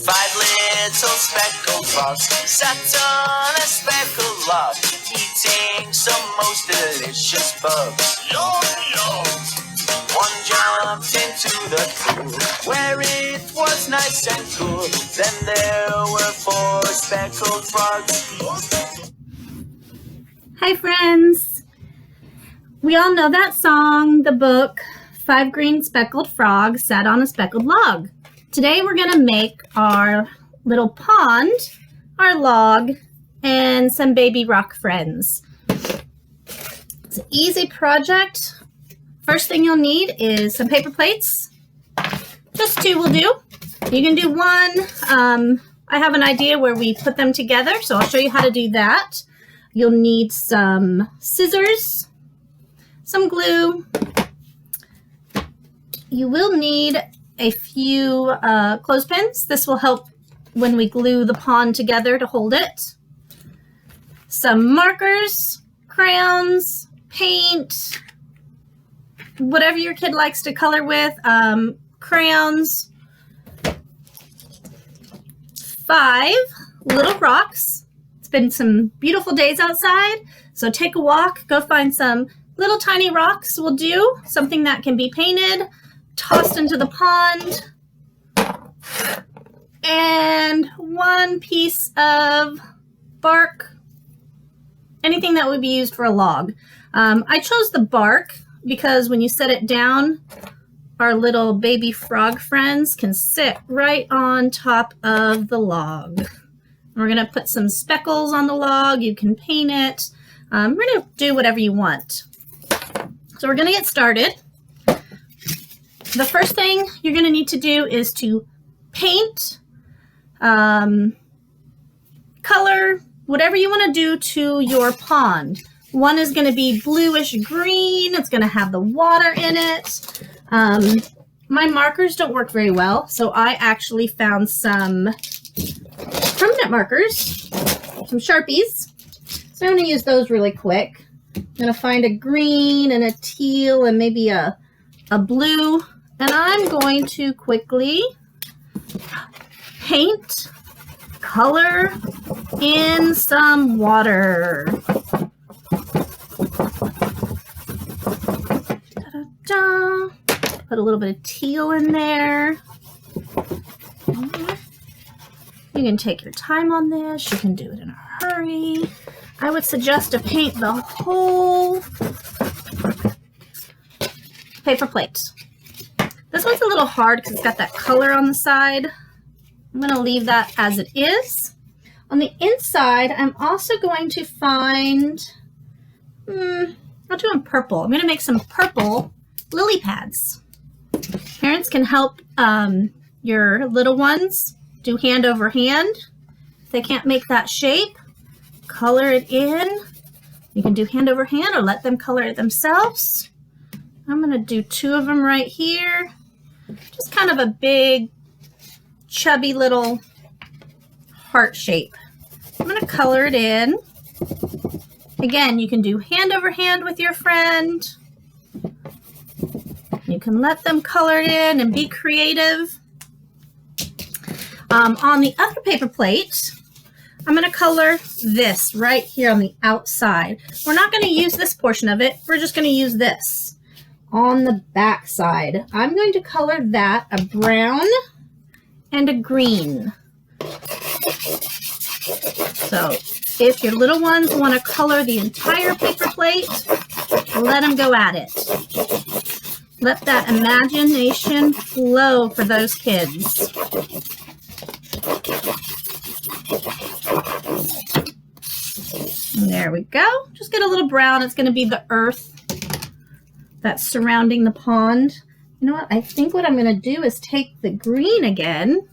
5 little speckled frogs sat on a speckled log, eating some most delicious bugs. Yum, yum! One jumped into the pool where it was nice and cool. Then there were 4 speckled frogs. Hi friends! We all know that song, the book, 5 green speckled frogs sat on a speckled log. Today we're going to make our little pond, our log, and some baby rock friends. It's an easy project. First thing you'll need is some paper plates. Just 2 will do. You can do 1. I have an idea where we put them together, so I'll show you how to do that. You'll need some scissors, some glue. You will need a few clothespins. This will help when we glue the pond together to hold it. Some markers, crayons, paint, whatever your kid likes to color with, crayons, 5 little rocks. It's been some beautiful days outside, so take a walk, go find some little tiny rocks will do, something that can be painted, tossed into the pond, and 1 piece of bark, anything that would be used for a log. I chose the bark because when you set it down, our little baby frog friends can sit right on top of the log. We're going to put some speckles on the log. You can paint it. We're going to do whatever you want. So we're going to get started. The first thing you're going to need to do is to paint, color, whatever you want to do to your pond. 1 is going to be bluish green. It's going to have the water in it. My markers don't work very well, so I actually found some permanent markers, some Sharpies. So I'm going to use those really quick. I'm going to find a green and a teal and maybe a blue. And I'm going to quickly paint, color in some water. Da-da-da. Put a little bit of teal in there. You can take your time on this. You can do it in a hurry. I would suggest to paint the whole paper plate. This one's a little hard because it's got that color on the side. I'm going to leave that as it is. On the inside, I'm also going to find, I'll do them purple. I'm going to make some purple lily pads. Parents can help your little ones do hand over hand. If they can't make that shape, color it in. You can do hand over hand or let them color it themselves. I'm going to do 2 of them right here. Just kind of a big, chubby little heart shape. I'm going to color it in. Again, you can do hand over hand with your friend. You can let them color it in and be creative. On the other paper plate, I'm going to color this right here on the outside. We're not going to use this portion of it. We're just going to use this. On the back side, I'm going to color that a brown and a green. So if your little ones want to color the entire paper plate, let them go at it. Let that imagination flow for those kids. And there we go. Just get a little brown. It's going to be the earth that's surrounding the pond. You know what? I think what I'm going to do is take the green again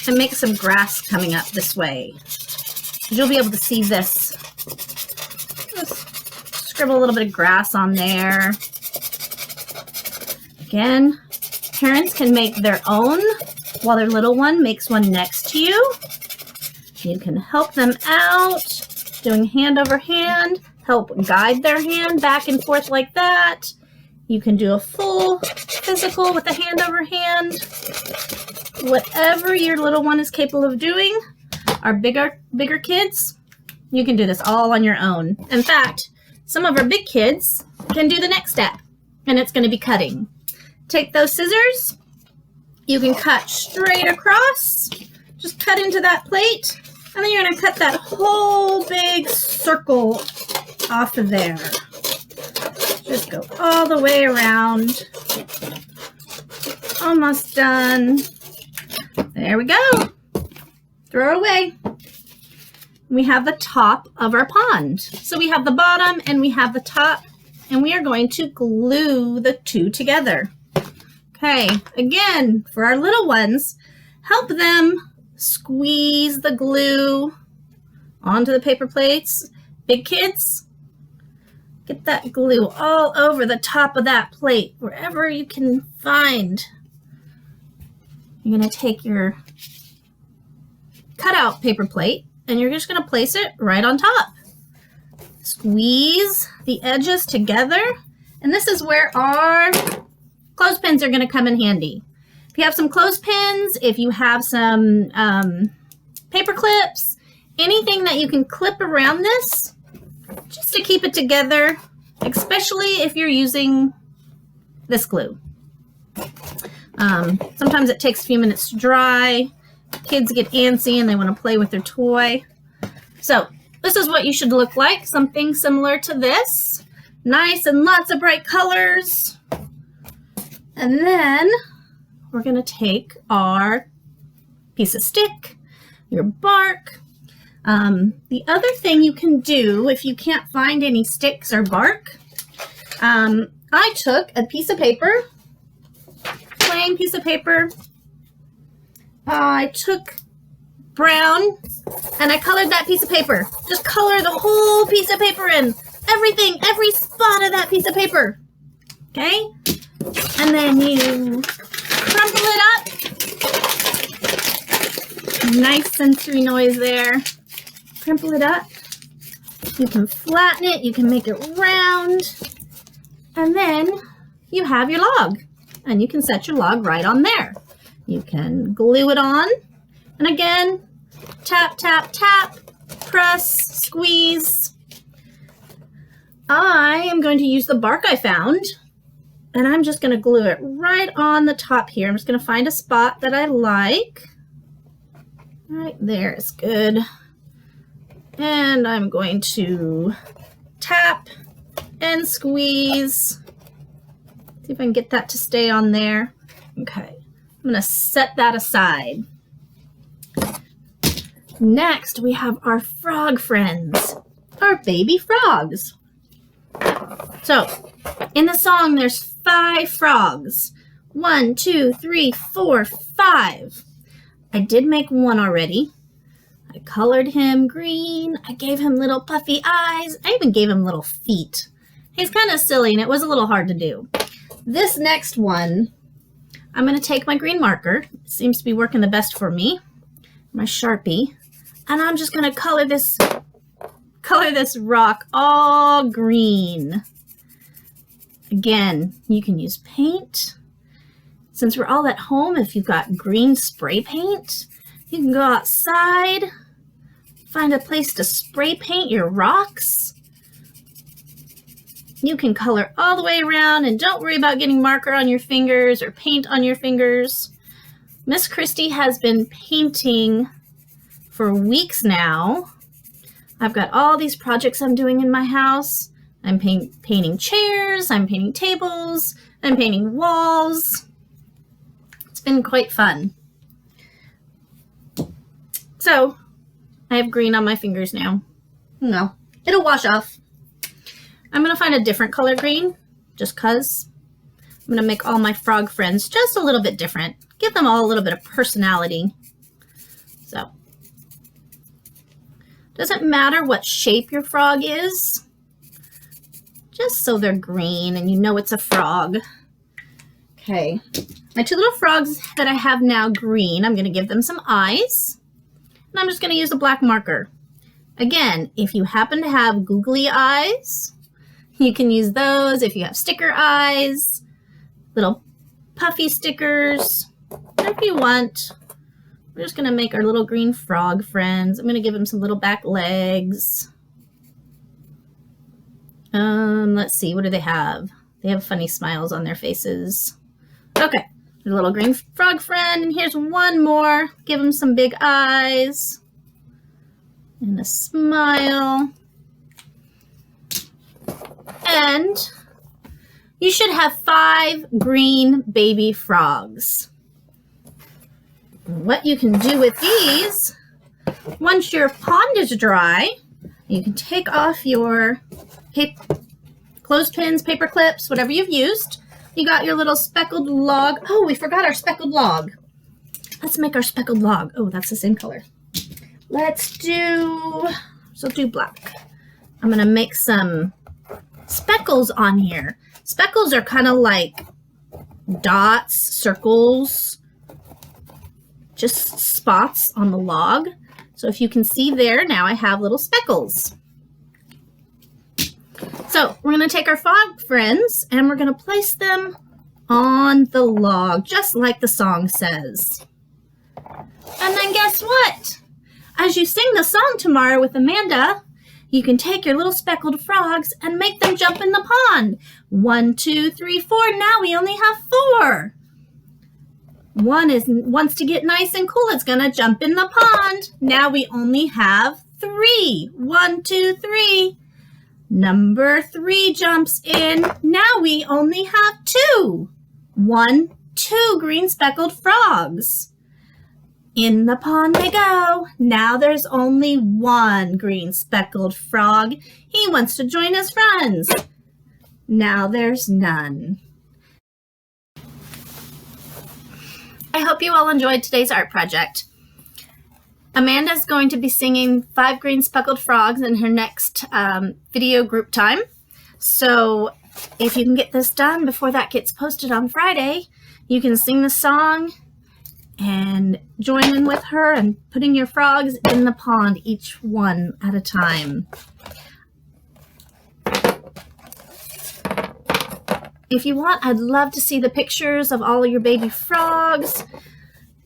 and make some grass coming up this way. You'll be able to see this. Just scribble a little bit of grass on there. Again, parents can make their own while their little one makes one next to you. You can help them out, doing hand over hand, help guide their hand back and forth like that. You can do a full physical with a hand over hand. whatever your little one is capable of doing. Our bigger kids, you can do this all on your own. In fact, some of our big kids can do the next step, and it's going to be cutting. Take those scissors. You can cut straight across. Just cut into that plate, and then you're going to cut that whole big circle off of there. Just go all the way around. Almost done. There we go. Throw away. We have the top of our pond. So we have the bottom and we have the top, and we are going to glue the two together. Okay, again, for our little ones, help them squeeze the glue onto the paper plates. Big kids, get that glue all over the top of that plate, wherever you can find. You're going to take your cutout paper plate and you're just going to place it right on top. Squeeze the edges together, and this is where our clothespins are going to come in handy. If you have some clothespins, if you have some paper clips, anything that you can clip around this just to keep it together, especially if you're using this glue. Sometimes it takes a few minutes to dry. Kids get antsy and they want to play with their toy. So this is what you should look like, something similar to this. Nice and lots of bright colors. And then we're going to take our piece of stick, your bark. The other thing you can do if you can't find any sticks or bark, I took a piece of paper, plain piece of paper. I took brown and I colored that piece of paper. Just color the whole piece of paper in. Everything, every spot of that piece of paper. Okay? And then you crumple it up. Nice sensory noise there. Crumple it up. You can flatten it. You can make it round. And then you have your log. And you can set your log right on there. You can glue it on. And again, tap, tap, tap, press, squeeze. I am going to use the bark I found, and I'm just going to glue it right on the top here. I'm just going to find a spot that I like. Right there is good. And I'm going to tap and squeeze. See if I can get that to stay on there. Okay. I'm going to set that aside. Next, we have our frog friends, our baby frogs. So, in the song, there's 5 frogs. 1, 2, 3, 4, 5. I did make one already. I colored him green. I gave him little puffy eyes. I even gave him little feet. He's kind of silly, and it was a little hard to do. This next one, I'm going to take my green marker. It seems to be working the best for me. My Sharpie. And I'm just going to color this rock all green. Again, you can use paint. Since we're all at home, if you've got green spray paint, you can go outside, find a place to spray paint your rocks. You can color all the way around and don't worry about getting marker on your fingers or paint on your fingers. Miss Christie has been painting for weeks now. I've got all these projects I'm doing in my house. I'm painting chairs, I'm painting tables, I'm painting walls. It's been quite fun. So, I have green on my fingers now. No, it'll wash off. I'm going to find a different color green, just because. I'm going to make all my frog friends just a little bit different. Give them all a little bit of personality. So, doesn't matter what shape your frog is, just so they're green and you know it's a frog. Okay, my 2 little frogs that I have now green, I'm going to give them some eyes. And I'm just going to use a black marker. Again, if you happen to have googly eyes, you can use those. If you have sticker eyes, little puffy stickers, whatever you want. we're just going to make our little green frog friends. I'm going to give them some little back legs. Let's see, what do they have? They have funny smiles on their faces. Okay, a little green frog friend, and here's one more. Give them some big eyes and a smile. And you should have 5 green baby frogs. What you can do with these, once your pond is dry, you can take off your clothespins, paper clips, whatever you've used. You got your little speckled log. Oh, we forgot our speckled log. Let's make our speckled log. Oh, that's the same color. Let's do black. I'm going to make some speckles on here. Speckles are kind of like dots, circles, just spots on the log. So if you can see there, now I have little speckles. So we're going to take our frog friends and we're going to place them on the log, just like the song says. And then guess what? As you sing the song tomorrow with Amanda, you can take your little speckled frogs and make them jump in the pond. 1, 2, 3, 4. Now we only have 4. One wants to get nice and cool. It's going to jump in the pond. Now we only have 3. 1, 2, 3. Number 3 jumps in. Now we only have 2. 1, 2 green speckled frogs. In the pond they go. Now there's only 1 green speckled frog. He wants to join his friends. Now there's none. I hope you all enjoyed today's art project. Amanda's going to be singing 5 green speckled frogs in her next video group time. So if you can get this done before that gets posted on Friday, you can sing the song and join in with her and putting your frogs in the pond, each one at a time. If you want, I'd love to see the pictures of all of your baby frogs.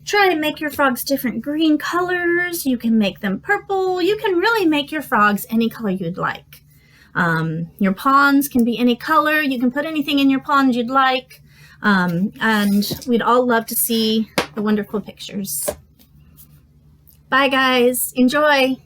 Try to make your frogs different green colors. You can make them purple. You can really make your frogs any color you'd like. Your ponds can be any color. You can put anything in your pond you'd like. And we'd all love to see the wonderful pictures. Bye, guys. Enjoy.